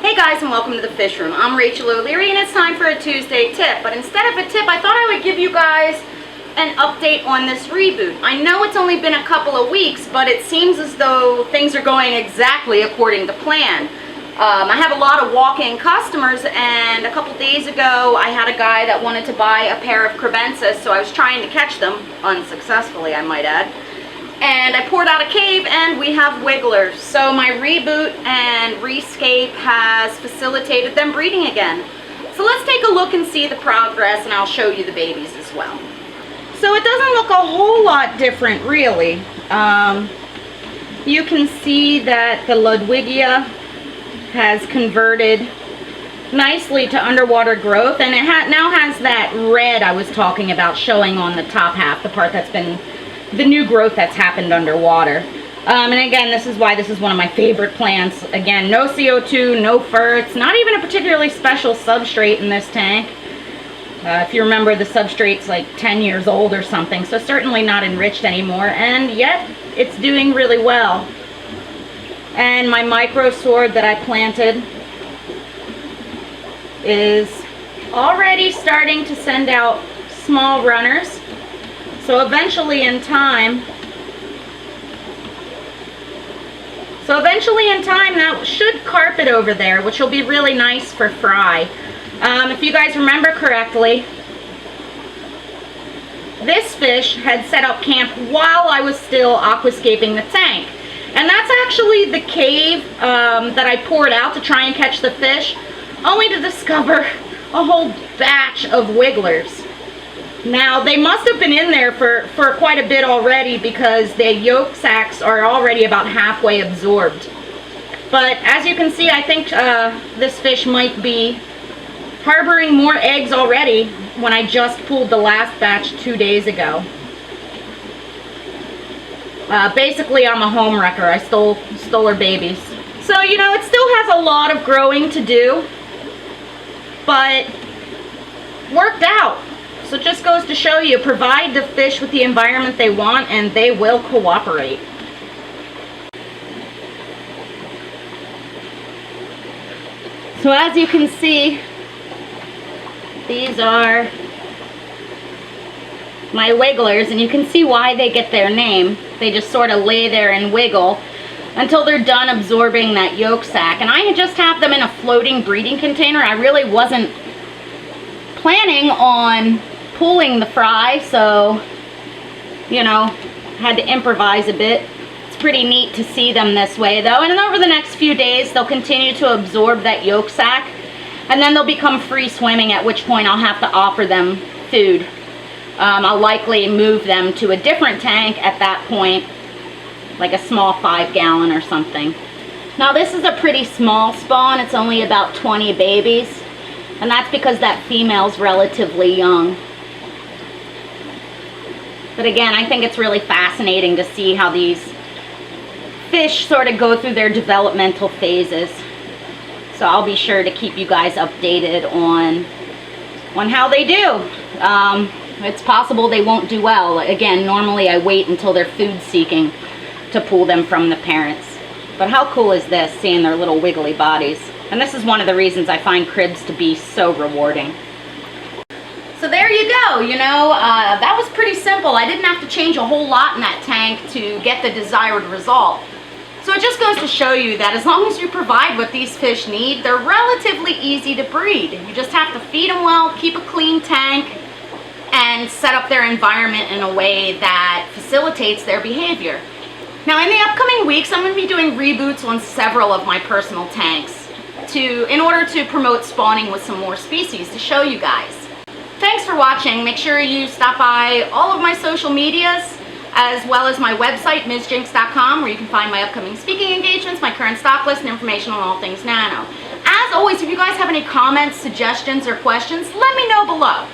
Hey guys, and welcome to the Fish Room. I'm Rachel O'Leary and it's time for a Tuesday tip. But instead of a tip, I thought I would give you guys an update on this reboot. I know it's only been a couple of weeks, but it seems as though things are going exactly according to plan. I have a lot of walk-in customers, and a couple days ago I had a guy that wanted to buy a pair of Kribensis, so I was trying to catch them, unsuccessfully I might add. And I poured out a cave and we have wigglers. So my reboot and rescape has facilitated them breeding again. So let's take a look and see the progress, and I'll show you the babies as well. So it doesn't look a whole lot different really. You can see that the Ludwigia has converted nicely to underwater growth, and it now has that red I was talking about showing on the top half, the part that's been the new growth that's happened underwater. And again, this is why this is one of my favorite plants. Again, no CO2, no fur. It's not even a particularly special substrate in this tank. If you remember, the substrate's like 10 years old or something, so certainly not enriched anymore, and yet it's doing really well. And my micro sword that I planted is already starting to send out small runners. So eventually in time, that should carpet over there, which will be really nice for fry. If you guys remember correctly, this fish had set up camp while I was still aquascaping the tank. And that's actually the cave that I poured out to try and catch the fish, only to discover a whole batch of wigglers. Now, they must have been in there for quite a bit already, because the yolk sacs are already about halfway absorbed. But as you can see, I think this fish might be harboring more eggs already when I just pulled the last batch 2 days ago. Basically, I'm a home wrecker. I stole her babies. So, you know, it still has a lot of growing to do, but worked out. So it just goes to show you, provide the fish with the environment they want and they will cooperate. So as you can see, these are my wigglers, and you can see why they get their name. They just sort of lay there and wiggle until they're done absorbing that yolk sac. And I just have them in a floating breeding container. I really wasn't planning on pulling the fry, so, you know, had to improvise a bit. It's pretty neat to see them this way though, and then over the next few days they'll continue to absorb that yolk sac, and then they'll become free swimming, at which point I'll have to offer them food. I'll likely move them to a different tank at that point, like a small 5-gallon or something. Now this is a pretty small spawn. It's only about 20 babies, and that's because that female's relatively young. But again, I think it's really fascinating to see how these fish sort of go through their developmental phases. So I'll be sure to keep you guys updated on how they do. It's possible they won't do well. Again, normally I wait until they're food seeking to pull them from the parents. But how cool is this, seeing their little wiggly bodies? And this is one of the reasons I find cribs to be so rewarding. So there you go, you know, that was pretty simple. I didn't have to change a whole lot in that tank to get the desired result. So it just goes to show you that as long as you provide what these fish need, they're relatively easy to breed. You just have to feed them well, keep a clean tank, and set up their environment in a way that facilitates their behavior. Now in the upcoming weeks, I'm going to be doing reboots on several of my personal tanks in order to promote spawning with some more species to show you guys. Thanks for watching. Make sure you stop by all of my social medias, as well as my website, MsJinx.com, where you can find my upcoming speaking engagements, my current stock list, and information on all things nano. As always, if you guys have any comments, suggestions, or questions, let me know below.